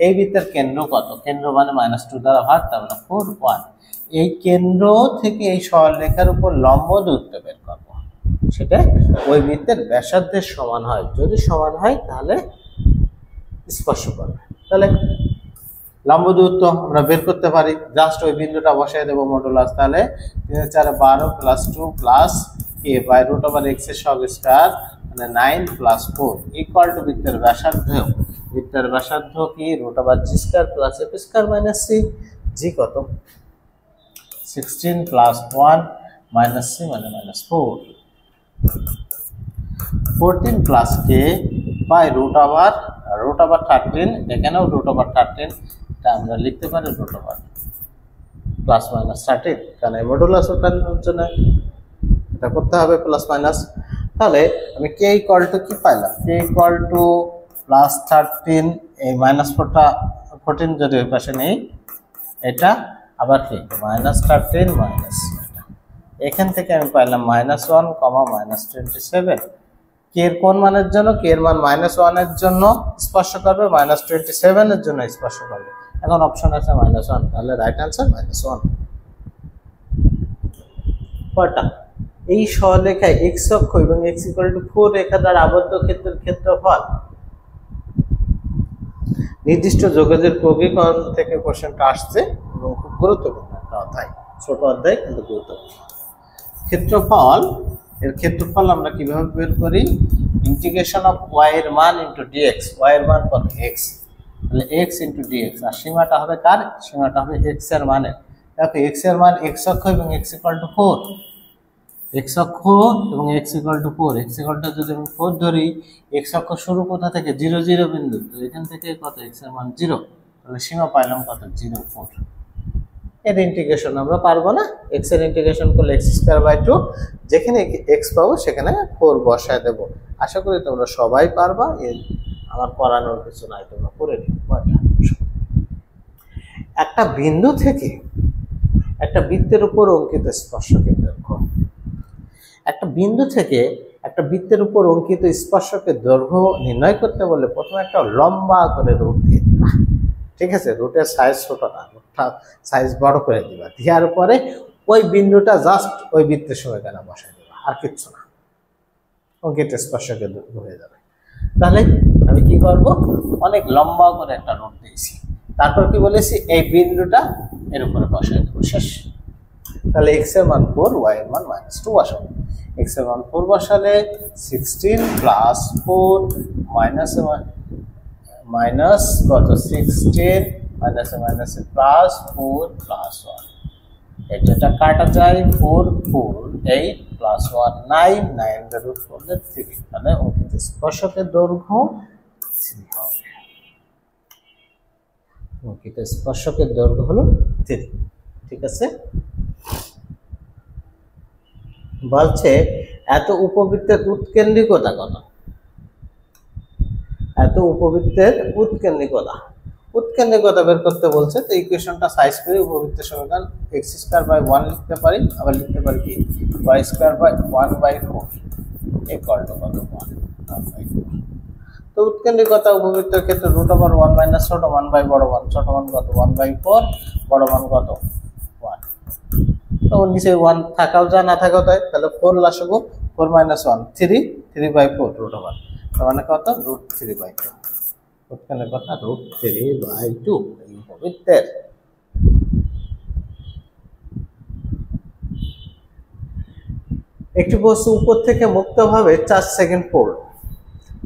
এই বৃত্তের কেন্দ্র কত, কেন্দ্র মানে -2 দ্বারা ভাগ, তার মানে 4 1। এই কেন্দ্র থেকে এই সরলরেখার উপর লম্ব দূরত্ব বের করব, সেটা ওই বৃত্তের ব্যাসার্ধের সমান হয়। যদি সমান হয় তাহলে স্পর্শ করবে। তাহলে লম্ব দূরত্ব আমরা বের করতে পারি, জাস্ট ওই বিন্দুটা বসাই দেবো মডুলাস। তাহলে 3 4 12 plus 2 plus a by √x এর সহগ স্কয়ার মানে 9 প্লাস 4 ইকুয়াল টু বৃত্তের ব্যাসার্ধ। বৃত্তের ব্যাসার্ধ কি √g square plus f square minus c। G কত, 16 প্লাস 1 মাইনাস সি মানে -4, 14 plus k by root over 13, এখানেও রুট ওভার 13, এটা আমরা লিখতে পারি রুট ওভার প্লাস মাইনাস 13, কারণ মডুলাস ওঠানোর জন্য এটা করতে হবে প্লাস মাইনাস। তাহলে আমি কে ইকুয়াল টু কি পাইলাম, কে ইকুয়াল টু প্লাস 13, এই -14 যদি ওই পাশে নেই, এটা আবার কি -13 মাইনাস, এখান থেকে আমি পাইলাম -1, -27। কে এর কোন মানের জন্য, কে এর মান -1 এর জন্য স্পর্শ করবে, -27 এর জন্য স্পর্শ করবে। এখন অপশন আছে -1, তাহলে রাইট অ্যান্সার -1। কয়টা এই সরলরেখায় x অক্ষ এবং x = 4 রেখা দ্বারা আবদ্ধ ক্ষেত্রের ক্ষেত্রফল। নির্দিষ্ট যোগাযোগের প্রকীকরণ থেকে কোশ্চেনটা আসছে এবং খুব গুরুত্বপূর্ণ একটা অধ্যায়, ছোট অধ্যায় কিন্তু গুরুত্বপূর্ণ। ক্ষেত্রফল, এর ক্ষেত্রফল আমরা কিভাবে বের করি, ইন্টিগ্রেশন অফ y এর মান ইনটু dx, y এর মান কত x, তাহলে x ইনটু dx, আর সীমাটা হবে কার, সীমাটা হবে x এর মানের। দেখো x এর মান x অক্ষ এবং x = 4, x অক্ষ এবং x = 4, x = যদি আমি 4 ধরি, x অক্ষ শুরু কোথা থেকে, 0 0 বিন্দু, তো এখান থেকে কত x এর মান 0, তাহলে সীমা পাইলাম কত 0 4। এর ইন্টিগ্রেশন আমরা পারবো না, x এর ইন্টিগ্রেশন করলে x²/2, যেখানে x পাবো সেখানে 4 বসায় দেব। আশা করি তোমরা সবাই পারবা, আমার পড়ানোর কিছু নাই, তোমরা করে নিও। একটা বিন্দু থেকে একটা বৃত্তের উপর অঙ্কিত স্পর্শকের দৈর্ঘ্য, একটা বিন্দু থেকে একটা বৃত্তের উপর অঙ্কিত স্পর্শকের দৈর্ঘ্য নির্ণয় করতে বলে প্রথমে একটা লম্বা করে রুট দিয়ে দিবা, ঠিক আছে, রুটের সাইজ ছোট না, রুটটা সাইজ বড় করে দিবা, দেওয়ার পরে ওই বিন্দুটা জাস্ট ওই বৃত্তের সঙ্গে কেন বসাই দিবা, আর কিচ্ছু না, অঙ্কিত স্পর্শকের দৈর্ঘ্য হয়ে যাবে। তাহলে আমি কি করব, অনেক লম্বা করে একটা রুট দিয়েছি, তারপর কি বলেছি, এই বিন্দুটা এর উপরে বসাই দেবো, শেষ। তাহলে x এর মান 4, y এর মান -2 বসাবো। x এর মান 4 বসালে 16 প্লাস 4 মাইনাস কত 16 মাইনাস প্লাস 4 প্লাস 1, এটা কাটা যায় 4 4 8 প্লাস 1 9 9 এর রুট করলে 3, তাহলে অঙ্কিত স্পর্শকের দৈর্ঘ্য 3 হবে, অঙ্কিত স্পর্শকের দৈর্ঘ্য হলো 3, ঠিক আছে। বলছে এত উপবৃত্তের উৎকেন্দ্রিকতা কত, এত উপবৃত্তের উৎকেন্দ্রিকতা বের করতে বলছে। তো ইকুয়েশনটা সাইজ করে উপবৃত্তের সমীকরণ x²/1 লিখতে পারি, আবার লিখতে পারি কি y²/1/4 equal to কত 1/4। তো উৎকেন্দ্রিকতা উপবৃত্তের ক্ষেত্রে √1 - ছোট মান বাই বড় মান, ছোট মান কত 1/4, বড় মান কত 1, তো নিচে 1 থাকাও যায় না থাকাও যায়, তাহলে 4 লাসগো 4 - 1 3 3/4 √1, তার মানে কত √3/2, উৎকেন্দ্রিকতা √3/2 এই উপবৃত্তের। একটি বস্তু উপর থেকে মুক্তভাবে 4 সেকেন্ড পড়ল,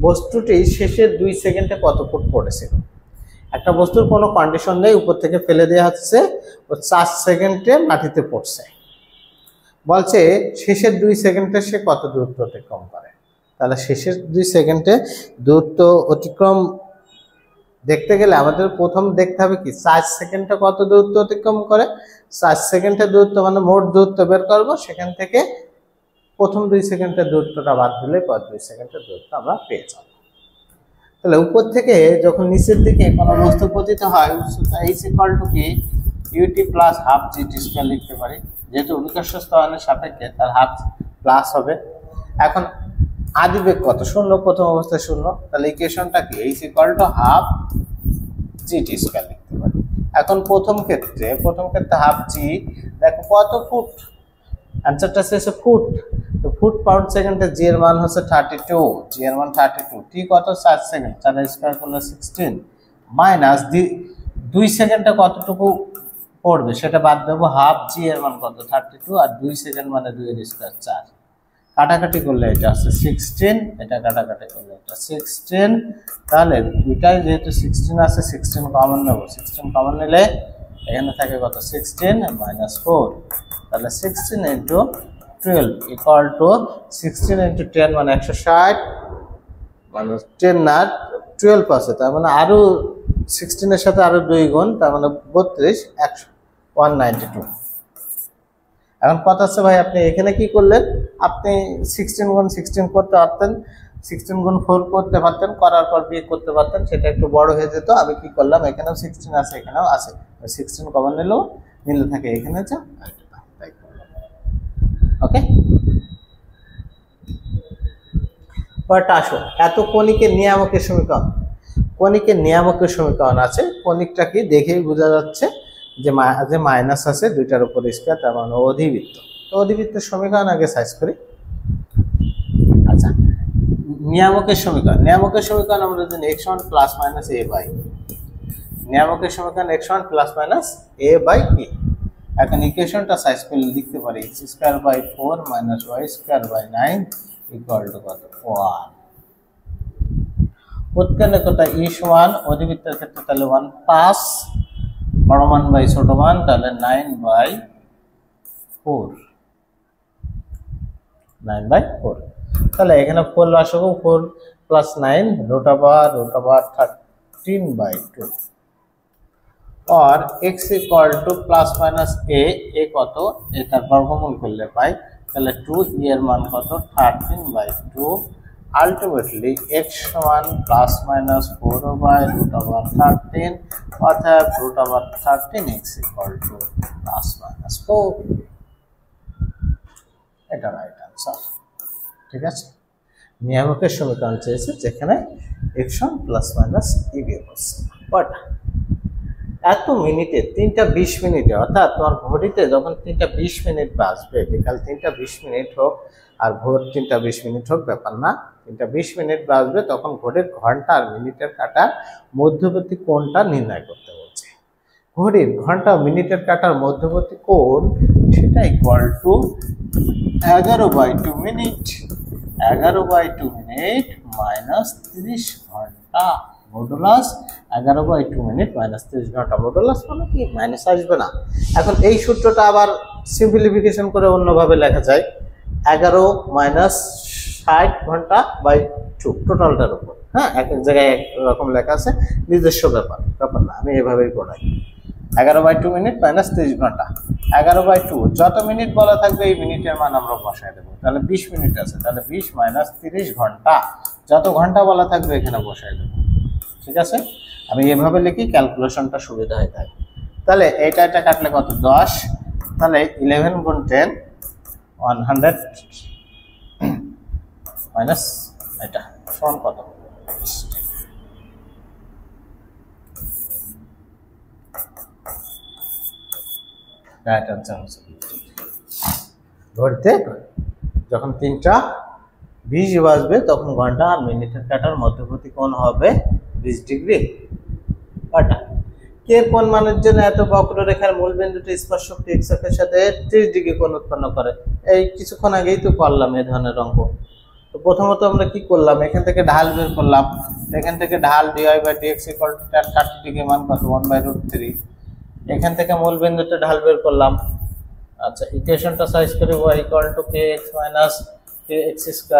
বস্তুটি শেষের 2 সেকেন্ডে কত ফুট পড়েছিল। একটা বস্তুর কোনো কন্ডিশন নেই, উপর থেকে ফেলে দেওয়া হচ্ছে, ও 4 সেকেন্ডে মাটিতে পড়ছে, বলছে শেষের 2 সেকেন্ডে সে কত দূরত্ব অতিক্রম করে। তাহলে শেষের 2 সেকেন্ডে দূরত্ব অতিক্রম দেখতে গেলে আমাদের প্রথম দেখতে হবে কি 4 সেকেন্ডে কত দূরত্ব অতিক্রম করে, 4 সেকেন্ডে দূরত্ব মানে মোট দূরত্ব বের করব, সেখান থেকে প্রথম 2 সেকেন্ডের দূরত্বটা বাদ দিলে পর 2 সেকেন্ডের দূরত্ব আমরা পেয়ে যাব। তাহলে উপর থেকে যখন নিচের দিকে কোনো বস্তু পতিত হয়, উচ্চতা h = কি ut + ½ g² লিখতে পারি, যেহেতু অভিকর্ষ ত্বরণের সাপেক্ষে তার হাফ প্লাস হবে। এখন আদিবেগ কত, 0, প্রথম অবস্থায় 0, তাহলে ইকুয়েশনটা কি h = ½ g² লিখতে পারি। এখন প্রথম ক্ষেত্রে ½ g, দেখো কত ফুট, অ্যানসারটা শেষে ফুট, তো ফুট পার সেকেন্ডে জি এর মান হচ্ছে 32, জি এর মান 32, টি কত 4 সেকেন্ড, 4 স্কয়ার করলে 16 মাইনাস 2 সেকেন্ডে কতটুকু পড়বে সেটা বাদ দেবো, হাফ জি এর মান কত 32, আর 2 সেকেন্ড মানে 2 এর স্কয়ার 4, কাটাকাটি করলে এটা আসছে 16, এটা কাটাকাটি করলে এটা 16, তাহলে দুইটাই যেহেতু 16 আছে 16 কমন নেব, 16 কমন নিলে এখানে থাকে কত 16 - 4, তাহলে 16 × 12 ইকুয়াল টু 16 ইন্টু 10 মানে 160 মানে 10 না 12 আছে, তার মানে আরো 16 এর সাথে আরো 2 গুণ, তার মানে 32 192। এখন কথা আছে ভাই আপনি এখানে কি করলেন, আপনি 16 গুণ 16 করতে পারতেন, 16 গুণ 4 করতে পারতেন, করার পর বিয়োগ করতে পারতেন, সেটা একটু বড় হয়ে যেত। আমি কি করলাম, এখানেও 16 আছে এখানেও আছে, 16 কমন নিলেও মিলে থাকে এখানে যা। ওকে, পরটা আসো, এত কণিকের নিয়ামকের সমীকরণ, কণিকের নিয়ামকের সমীকরণ আছে, কণিকটা কি দেখেই বোঝা যাচ্ছে যে মাইনাস আছে দুইটার উপর স্কয়ার, তার মানে অধিবৃত্ত। তো অধিবৃত্তের সমীকরণ আগে সাইজ করি। আচ্ছা, নিয়ামকের সমীকরণ, নিয়ামকের সমীকরণ আমরা জানি x সমান প্লাস মাইনাস a বাই, নিয়ামকের সমীকরণ x সমান plus minus a by b। এখন ইকুয়েশনটা সাইজ করে লিখতে পারি x square by 4 minus y square by 9 equal to কত 1। উৎকেন্দ্রের কথা e সমান, অধিবৃত্তের ক্ষেত্রে তাহলে 1 প্লাস বড় মান বাই ছোট মান, তাহলে 9/4। তাহলে এখানে 4 আসবে, 4 প্লাস 9 রুট ওভার 13/2 और x equal two plus minus a কত, এটার বর্গমূল করলে পাই, তাহলে 2 এর মান কত 13/2। আলটিমেটলি x সমান প্লাস মাইনাস 4/√13, অর্থাৎ √13 x equal to plus minus 4। এটা রাইট আনসার। ঠিক আছে, নিয়ামকের সমীকরণ চেয়েছে যেখানে x সমান প্লাস মাইনাস a বিয়োগ করছে। বাট এত মিনিটে 3টা 20 মিনিটে, অর্থাৎ তোমার ঘড়িতে যখন 3টা 20 মিনিট বাজবে, বিকাল 3টা 20 মিনিট হোক আর ভোর 3টা 20 মিনিট হোক ব্যাপার না, 3টা 20 মিনিট বাজবে, তখন ঘড়ির ঘন্টা আর মিনিটের কাঁটার মধ্যবর্তী কোণটা নির্ণয় করতে বলছে। ঘড়ির ঘন্টা মিনিটের কাঁটার মধ্যবর্তী কোণ সেটা equal to 11/2 minute, 11/2 minute minus 30 ঘন্টা মডুলাস 11/2 মিনিট মাইনাস 30 ঘন্টা, মডুলাস মানে কি মাইনাস আসবে না। এখন এই সূত্রটা আবার সিম্পলিফিকেশন করে অন্যভাবে লেখা যায়, 11 মাইনাস 60 ঘন্টা বাই 2 টোটালটার উপর। হ্যাঁ, এক এক জায়গায় এক রকম লেখা আছে, নিজস্ব ব্যাপার না, আমি এভাবেই পড়াই। 11/2 মিনিট মাইনাস 30 ঘন্টা, 11/2 যত মিনিট বলা থাকবে এই মিনিটের মান আমরা বসাই দেবো, তাহলে 20 মিনিট আছে, তাহলে 20 মাইনাস 30 ঘন্টা, যত ঘন্টা বলা থাকবে এখানে বসাই দেবো। ঠিক আছে, আমি এভাবে লিখি, ক্যালকুলেশনটা সুবিধা হয়ে থাকে। তাহলে এটা কাটলে কত 10, তাহলে 11 গুণ 10 100 মাইনাস এটা সমান কত, রাইট আনসার। ধরতে যখন 3টা 20 বাজবে তখন ঘন্টা আর মিনিটের কাটার মধ্যবর্তী কোণ হবে 20 ডিগ্রি। কাটা কে কোণ মানের জন্য এত বক্ররেখার মূল বিন্দুটি স্পর্শক x অক্ষের সাথে 30 ডিগ্রি কোণ উৎপন্ন করে। এই কিছুক্ষণ আগেই তো করলাম এই ধরনের অঙ্ক। তো প্রথমত আমরা কি করলাম, এখান থেকে ঢাল বের করলাম, এখান থেকে ঢাল dy/dx = tan 30 ডিগ্রি মান কত 1/√3। এখান থেকে মূল বিন্দুতে ঢাল বের করলাম। আচ্ছা, ইকুয়েশনটা সাইজ করে y = kx - kx²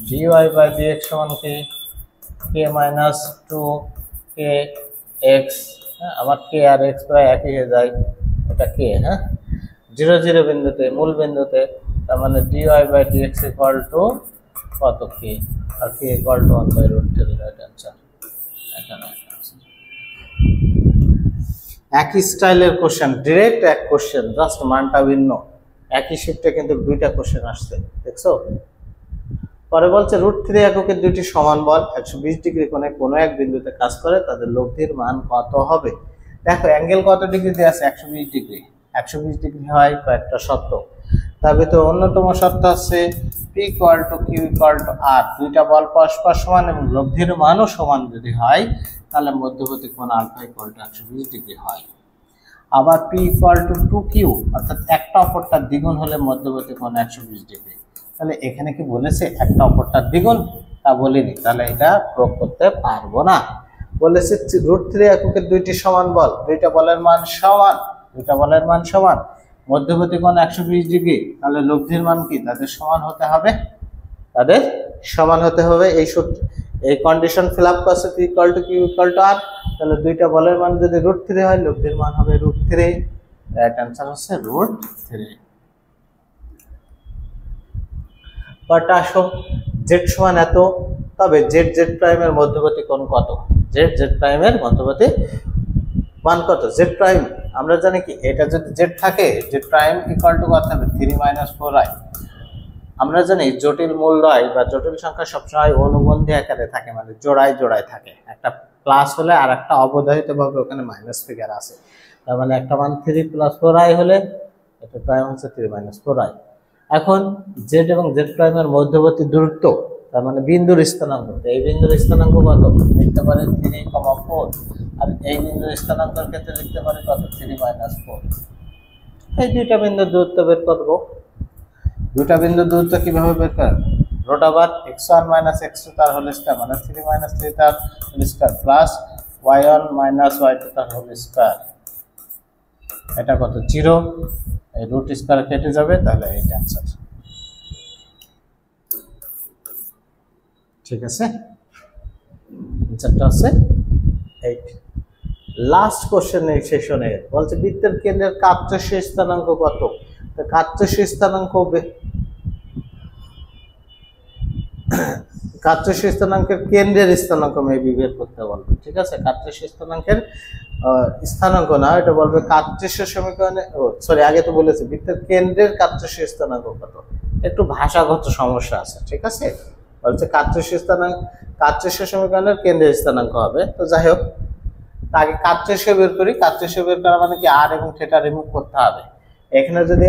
dy/dx সমান কি k - 2kx। হ্যাঁ, আমার k আর x প্রায় একই হয়ে যায়, এটা k। হ্যাঁ, 0 0 বিন্দুতে মূল বিন্দুতে, তার মানে dy/dx = কত k আর k = 1/√3। Right answer. এখানে একই স্টাইলের কোশ্চেন, ডিরেক্ট এক কোশ্চেন, জাস্ট মানটা ভিন্ন, একই শিফটে কিন্তু দুইটা কোশ্চেন আসছে, দেখছো। পরে বলছে √3 এককের দুইটি সমান বল 120 ডিগ্রি কোণে কোনো এক বিন্দুতে কাজ করে, তাদের লব্ধির মান কত হবে। দেখো অ্যাঙ্গেল কত ডিগ্রি দিয়ে আছে, 120 ডিগ্রি। 120 ডিগ্রি হয় কয়েকটা শর্ত, তার ভিতরে অন্যতম শর্ত আছে P = Q = R, দুইটা বল পরস্পর সমান এবং লব্ধির মানও সমান যদি হয় তাহলে মধ্যবর্তী কোণ আলফা = 120 ডিগ্রি হয়। আবার P = 2Q, অর্থাৎ একটা অপরটার দ্বিগুণ হলে মধ্যবর্তী কোণ 120 ডিগ্রি। তাহলে এখানে কি বলেছে একটা অপরটার দ্বিগুণ, তা বলিনি, তাহলে এটা প্রয়োগ করতে পারবো না। বলেছে √3 এককের দুইটি সমান বল, দুইটা বলের মান সমান, মধ্যবর্তী কোণ 120 ডিগ্রি, তাহলে লব্ধির মান কি তাদের সমান হতে হবে, তাদের সমান হতে হবে। এই কন্ডিশন ফিল আপ করছে P equal to Q equal to R, তাহলে দুইটা বলের মান যদি √3 হয় লব্ধির মান হবে √3, রাইট অ্যান্সার হচ্ছে √3। পরটা আসো, z সমান এত, তবে z প্রাইমের মধ্যবর্তী কোণ কত, z প্রাইমের মধ্যবর্তী মান কত, z প্রাইম আমরা জানি কি এটা যদি z থাকে z প্রাইম ইকুয়াল টু কত হবে 3 - 4i। আমরা জানি জটিল মূলদ্বয় বা জটিল সংখ্যা সবসময় অনুবন্ধী আকারে থাকে, মানে জোড়ায় জোড়ায় থাকে, একটা প্লাস হলে আর একটা অবধারিতভাবে ওখানে মাইনাস ফিগার আছে, তার মানে একটা মান 3 + 4i হলে এটা প্রাইম হচ্ছে 3 - 4i। এখন z এবং z প্রাইমের মধ্যবর্তী দূরত্ব, তার মানে বিন্দুর স্থানাঙ্ক, এই বিন্দুর স্থানাঙ্ক কত লিখতে পারি 3,4, আর এই বিন্দুর স্থানাঙ্কের ক্ষেত্রে লিখতে পারি কত 3 - 4। এই দুইটা বিন্দুর দূরত্ব বের করব। দুইটা বিন্দুর দূরত্ব কিভাবে বের করেন, √(x1 - x2) তার হোল স্কয়ার মানে 3 - 3 তার whole square plus y1 - y2 তার হোল স্কয়ার, এটা কত 0, এই রুট স্কয়ার কেটে যাবে, তাহলে এটা आंसर। ঠিক আছে, आंसरটা আছে 8। লাস্ট কোশ্চেন এই সেশনে বলছে বৃত্তের কেন্দ্রের কার্তেশীয় স্থানাঙ্ক কত, তো কার্তেশীয় স্থানাঙ্ক কার্তেশীয় স্থানাঙ্কের কেন্দ্রের স্থানাঙ্ক মেবি বের করতে বলবে। ঠিক আছে, কার্তেশীয় স্থানাঙ্কের স্থানাঙ্ক না, এটা বলবে কার্তেশীয় সমীকরণে, সরি আগে তো বলেছি বৃত্তের কেন্দ্রের কার্তেশীয় স্থানাঙ্ক কত, একটু ভাষাগত সমস্যা আছে। ঠিক আছে, বলছে কার্তেশীয় সমীকরণের কেন্দ্রের স্থানাঙ্ক হবে। তো যাই হোক, আগে কার্তেশীয় বের করি। কার্তেশীয় বের করা মানে কি r এবং θ রিমুভ করতে হবে। এখানে যদি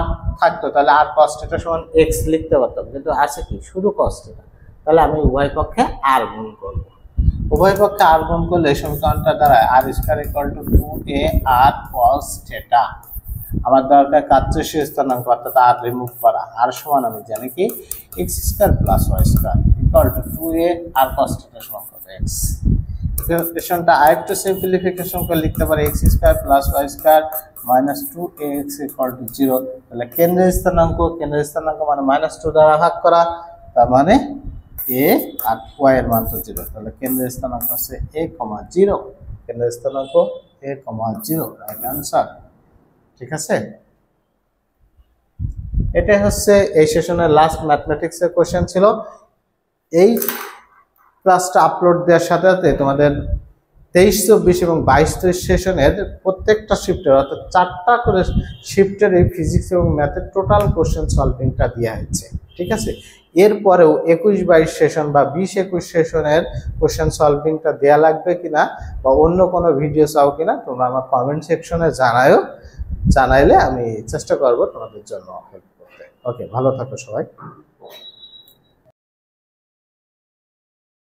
r থাকতো তাহলে r cos θ সমান x লিখতে পারতাম, কিন্তু আছে কি শুধু cos θ, তাহলে আমি উভয় পক্ষে r গুণ করব। উভয় পক্ষে r গুণ করলে এই সমীকরণটা দাঁড়ায় r² = 2ar cos θ। আমার দরকার কার্তেশীয় স্থানাঙ্ক অর্থাৎ r রিমুভ করা। r সমান আমি জানি কি x² + y² = 2ar cos θ সমান কত x। ইকুয়েশনটা আরেকটু সিম্পলিফিকেশন করে লিখতে পারি x² + y² - 2ax = 0। তাহলে কেন্দ্রের স্থানাঙ্ক মানে -2 দ্বারা ভাগ করা, তার মানে a আর y এর মান তো 0, তাহলে কেন্দ্রের স্থানাঙ্ক আছে a, 0। কেন্দ্রের স্থানাঙ্ক a, 0, রাইট आंसर। ঠিক আছে, এটা হচ্ছে এই সেশনের লাস্ট ম্যাথমেটিক্সের কোশ্চেন ছিল। এই ক্লাসটা আপলোড দেওয়ার সাথে সাথে তোমাদের 23, 24 এবং 22, 23 সেশনের প্রত্যেকটা শিফটের অর্থাৎ 4টা করে শিফটের এই ফিজিক্স এবং ম্যাথের টোটাল কোশ্চেন সলভিংটা দেওয়া হয়েছে। ঠিক আছে, এরপরেও 21, 22 সেশন বা 20, 21 সেশনের কোশ্চেন সলভিংটা দেওয়া লাগবে কিনা বা অন্য কোনো ভিডিও চাও কিনা তোমরা আমার কমেন্ট সেকশনে জানাইলে আমি চেষ্টা করব তোমাদের জন্য হেল্প করতে। ওকে, ভালো থাকো সবাই।